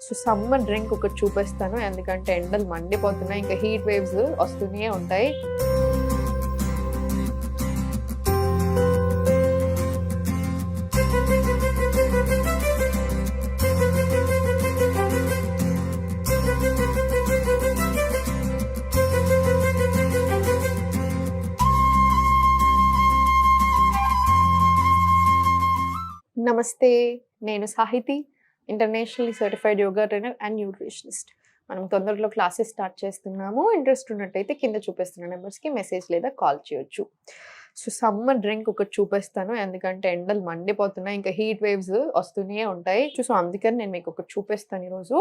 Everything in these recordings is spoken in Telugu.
సో సమ్మర్ డ్రింక్ ఒకటి చూపిస్తాను, ఎందుకంటే ఎండలు మండిపోతున్నాయి, ఇంకా హీట్ వేవ్స్ వస్తూనే ఉంటాయి. నమస్తే, నేను Sahithi, internationally certified yoga trainer and nutritionist. మనం తొందరలో క్లాసెస్ స్టార్ట్ చేస్తున్నాము. ఇంట్రెస్ట్ ఉన్నట్టయితే కింద చూపిస్తున్న నెంబర్స్కి మెసేజ్ లేదా కాల్ చేయొచ్చు. సో సమ్మర్ డ్రింక్ ఒకటి చూపిస్తాను, ఎందుకంటే ఎండలు మండిపోతున్నాయి, ఇంకా హీట్ వేవ్స్ వస్తూనే ఉంటాయి. సో అందుకని నేను మీకు ఒకటి చూపిస్తాను ఈరోజు.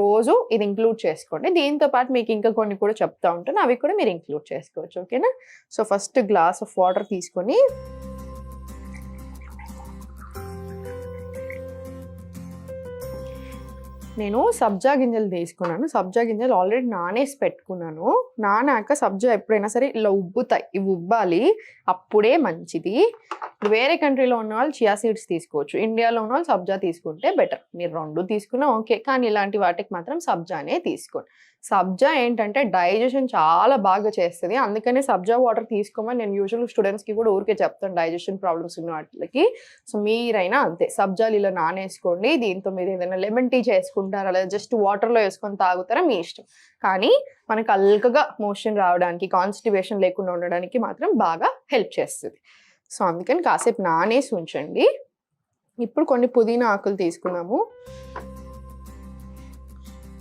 రోజు ఇది ఇంక్లూడ్ చేసుకోండి. దీంతో పాటు మీకు ఇంకా కొన్ని కూడా చెప్తా ఉంటాను, అవి కూడా మీరు ఇంక్లూడ్ చేసుకోవచ్చు. ఓకేనా? So first glass of water తీసుకొని నేను సబ్జా గింజలు తీసుకున్నాను. సబ్జా గింజలు ఆల్రెడీ నానేసి పెట్టుకున్నాను. నానాక సబ్జా ఎప్పుడైనా సరే ఇలా ఉబ్బుతాయి, ఇవి ఉబ్బాలి, అప్పుడే మంచిది. వేరే కంట్రీలో ఉన్న వాళ్ళు చియా సీడ్స్ తీసుకోవచ్చు, ఇండియాలో ఉన్న వాళ్ళు సబ్జా తీసుకుంటే బెటర్. మీరు రెండు తీసుకున్నా ఓకే, కానీ ఇలాంటి వాటికి మాత్రం సబ్జానే తీసుకోండి. సబ్జా ఏంటంటే డైజెషన్ చాలా బాగా చేస్తుంది, అందుకనే సబ్జా వాటర్ తీసుకోమని నేను యూజువల్ స్టూడెంట్స్కి కూడా ఊరికే చెప్తాను, డైజెషన్ ప్రాబ్లమ్స్ ఉన్న వాటికి. సో మీరైనా అంతే, సబ్జాలు ఇలా నానేసుకోండి. దీంతో మీరు ఏదైనా లెమన్ టీ చేసుకుంటారా, లేదా జస్ట్ వాటర్లో వేసుకొని తాగుతారా మీ ఇష్టం. కానీ మనకు అల్కగా మోషన్ రావడానికి, కాన్స్టిపేషన్ లేకుండా ఉండడానికి మాత్రం బాగా హెల్ప్ చేస్తుంది. సో అందుకని కాసేపు నానేసి ఉంచండి. ఇప్పుడు కొన్ని పుదీనా ఆకులు తీసుకున్నాము.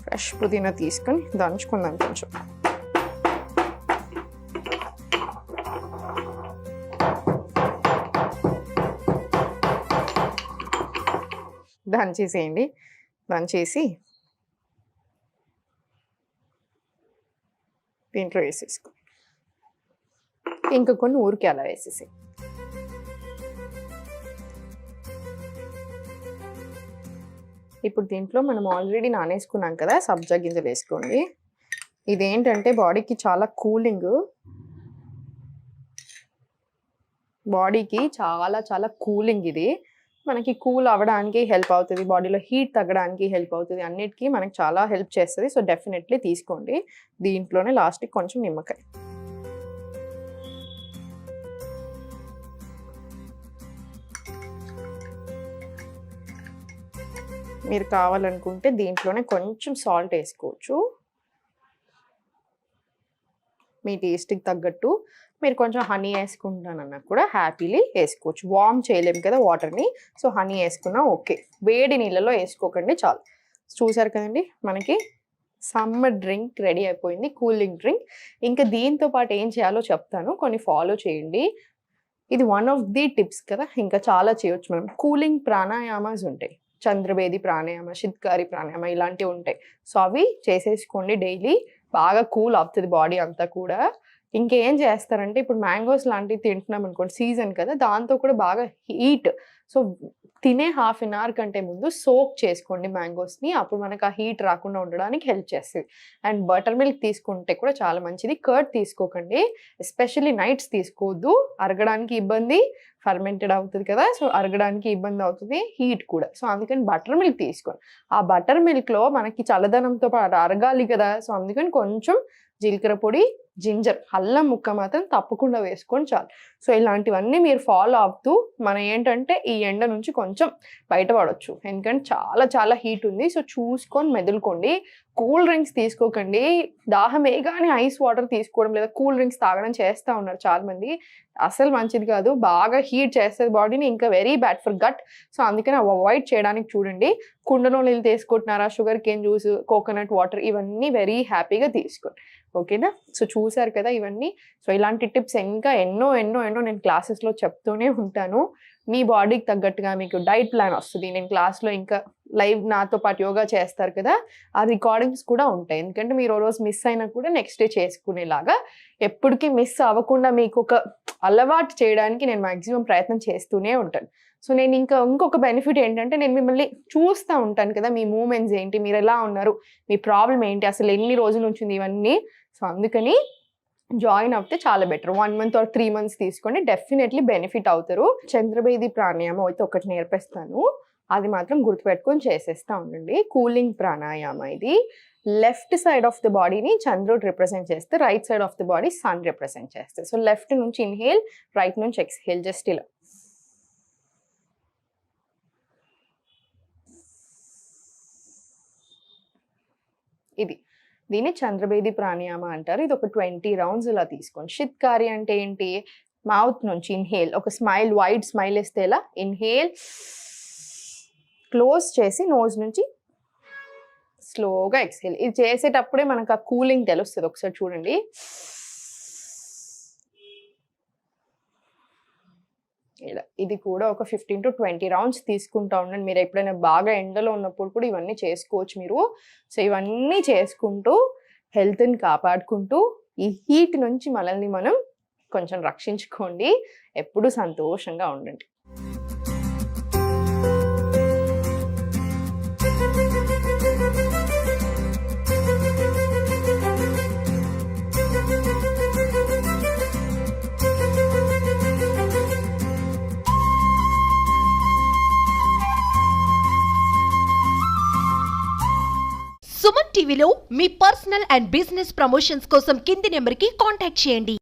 ఫ్రెష్ పుదీనా తీసుకొని దంచుకుందాం కొంచెం. దంచేసేయండి. దంచేసి దీంట్లో వేసేసుకో. ఇంకా కొన్ని ఊరికే అలా వేసేసి ఇప్పుడు దీంట్లో మనం ఆల్రెడీ నానేసుకున్నాం కదా సబ్జా గింజలు వేసుకోండి. ఇదేంటంటే బాడీకి చాలా కూలింగ్, బాడీకి చాలా చాలా కూలింగ్. ఇది మనకి కూల్ అవ్వడానికి హెల్ప్ అవుతుంది, బాడీలో హీట్ తగ్గడానికి హెల్ప్ అవుతుంది, అన్నిటికీ మనకి చాలా హెల్ప్ చేస్తుంది. సో డెఫినెట్లీ తీసుకోండి. దీంట్లోనే లాస్ట్కి కొంచెం నిమ్మకాయ. మీరు కావాలనుకుంటే దీంట్లోనే కొంచెం సాల్ట్ వేసుకోవచ్చు, మీ టేస్ట్కి తగ్గట్టు. మీరు కొంచెం హనీ వేసుకుంటానన్నా కూడా హ్యాపీలీ వేసుకోవచ్చు. వార్మ్ చేయలేము కదా వాటర్ని, సో హనీ వేసుకున్నా ఓకే. వేడి నీళ్ళలో వేసుకోకండి చాలు. చూసారు కదండి, మనకి సమ్మర్ డ్రింక్ రెడీ అయిపోయింది, కూలింగ్ డ్రింక్. ఇంకా దీంతో పాటు ఏం చేయాలో చెప్తాను, కొన్ని ఫాలో చేయండి. ఇది వన్ ఆఫ్ ది టిప్స్ కదా, ఇంకా చాలా చేయొచ్చు మనం. కూలింగ్ ప్రాణాయామాస్ ఉంటాయి, చంద్రభేది ప్రాణాయామ, శిత్కారి ప్రాణాయామ, ఇలాంటివి ఉంటాయి. సో అవి చేసేసుకోండి డైలీ, బాగా కూల్ అవుతుంది బాడీ అంతా కూడా. ఇంకేం చేస్తారంటే ఇప్పుడు మ్యాంగోస్ లాంటివి తింటున్నాం అనుకోండి, సీజన్ కదా, దాంతో కూడా బాగా హీట్. సో తినే హాఫ్ అన్ అవర్ కంటే ముందు సోక్ చేసుకోండి మ్యాంగోస్ని, అప్పుడు మనకు ఆ హీట్ రాకుండా ఉండడానికి హెల్ప్ చేస్తుంది. అండ్ బటర్ మిల్క్ తీసుకుంటే కూడా చాలా మంచిది. కర్డ్ తీసుకోకండి, ఎస్పెషల్లీ నైట్స్ తీసుకోవద్దు, అరగడానికి ఇబ్బంది, ఫర్మెంటెడ్ అవుతుంది కదా, సో అరగడానికి ఇబ్బంది అవుతుంది, హీట్ కూడా. సో అందుకని బటర్ మిల్క్ తీసుకోండి. ఆ బటర్ మిల్క్లో మనకి చల్లదనంతో పాటు అరగాలి కదా, సో అందుకని కొంచెం జీలకర్ర పొడి, జింజర్, అల్లం ముక్క మాత్రం తప్పకుండా వేసుకొని చాలు. సో ఇలాంటివన్నీ మీరు ఫాలో అవుతూ మనం ఏంటంటే ఈ ఎండ నుంచి కొంచెం బయటపడవచ్చు, ఎందుకంటే చాలా చాలా హీట్ ఉంది. సో చూసుకొని మెదులుకోండి. కూల్ డ్రింక్స్ తీసుకోకండి. దాహం వేయగానే ఐస్ వాటర్ తీసుకోవడం లేదా కూల్ డ్రింక్స్ తాగడం చేస్తూ ఉన్నారు చాలామంది, అసలు మంచిది కాదు, బాగా హీట్ చేస్తుంది బాడీని, ఇంకా very bad for gut. So అందుకని అవాయిడ్ చేయడానికి చూడండి. కుండలో నీళ్ళు తీసుకుంటున్నారా, sugarcane juice, coconut water, ఇవన్నీ వెరీ హ్యాపీగా తీసుకోండి. ఓకేనా? సో చూసారు కదా ఇవన్నీ. సో ఇలాంటి టిప్స్ ఇంకా ఎన్నో ఎన్నో ఎన్నో నేను క్లాసెస్లో చెప్తూనే ఉంటాను. మీ బాడీకి తగ్గట్టుగా మీకు డైట్ ప్లాన్ వస్తుంది. నేను క్లాస్లో ఇంకా లైవ్ నాతో పాటు యోగా చేస్తారు కదా, ఆ రికార్డింగ్స్ కూడా ఉంటాయి. ఎందుకంటే మీరు ఓ రోజు మిస్ అయినా కూడా నెక్స్ట్ డే చేసుకునేలాగా, ఎప్పటికీ మిస్ అవ్వకుండా మీకు ఒక అలవాటు చేయడానికి నేను మ్యాక్సిమం ప్రయత్నం చేస్తూనే ఉంటాను. సో నేను ఇంకొక బెనిఫిట్ ఏంటంటే, నేను మిమ్మల్ని చూస్తూ ఉంటాను కదా, మీ మూమెంట్స్ ఏంటి, మీరు ఎలా ఉన్నారు, మీ ప్రాబ్లం ఏంటి, అసలు ఎన్ని రోజుల నుంచి ఉంది ఇవన్నీ. సో అందుకని జాయిన్ అవుతే చాలా బెటర్. 1 month or 3 months తీసుకోండి, డెఫినెట్లీ బెనిఫిట్ అవుతారు. చంద్రభేది ప్రాణాయామం అయితే ఒకటి నేర్పిస్తాను. అది మాత్రం గుర్తుపెట్టుకొని చేసేస్తూ ఉండండి. కూలింగ్ ప్రాణాయామ ఇది. లెఫ్ట్ సైడ్ ఆఫ్ ద బాడీని చంద్రుడు రిప్రజెంట్ చేస్తే, right side of the body sun represent చేస్తే. సో లెఫ్ట్ నుంచి ఇన్హేల్, రైట్ నుంచి ఎక్స్హేల్, జస్ట్ ఇలా. ఇది దీన్ని చంద్రభేది ప్రాణాయామ అంటారు. ఇది ఒక 20 రౌండ్స్ ఇలా తీసుకోండి. షిత్కారి అంటే ఏంటి? మౌత్ నుంచి ఇన్హేల్, ఒక స్మైల్, వైడ్ స్మైల్ ఇస్తే ఇలా ఇన్హేల్, క్లోజ్ చేసి నోజ్ నుంచి స్లోగా ఎక్స్హేల్. ఇది చేసేటప్పుడే మనకు ఆ కూలింగ్ తెలుస్తుంది. ఒకసారి చూడండి. ఇలా ఇది కూడా ఒక 15 to 20 రౌండ్స్ తీసుకుంటా ఉండండి. మీరు ఎప్పుడైనా బాగా ఎండలో ఉన్నప్పుడు కూడా ఇవన్నీ చేసుకోవచ్చు మీరు. సో ఇవన్నీ చేసుకుంటూ హెల్త్ని కాపాడుకుంటూ ఈ హీట్ నుంచి మనల్ని మనం కొంచెం రక్షించుకోండి. ఎప్పుడూ సంతోషంగా ఉండండి. సుమన్ టీవీలో మీ పర్సనల్ అండ్ బిజినెస్ ప్రమోషన్స్ కోసం కింది నెంబర్కి కాంటాక్ట్ చేయండి.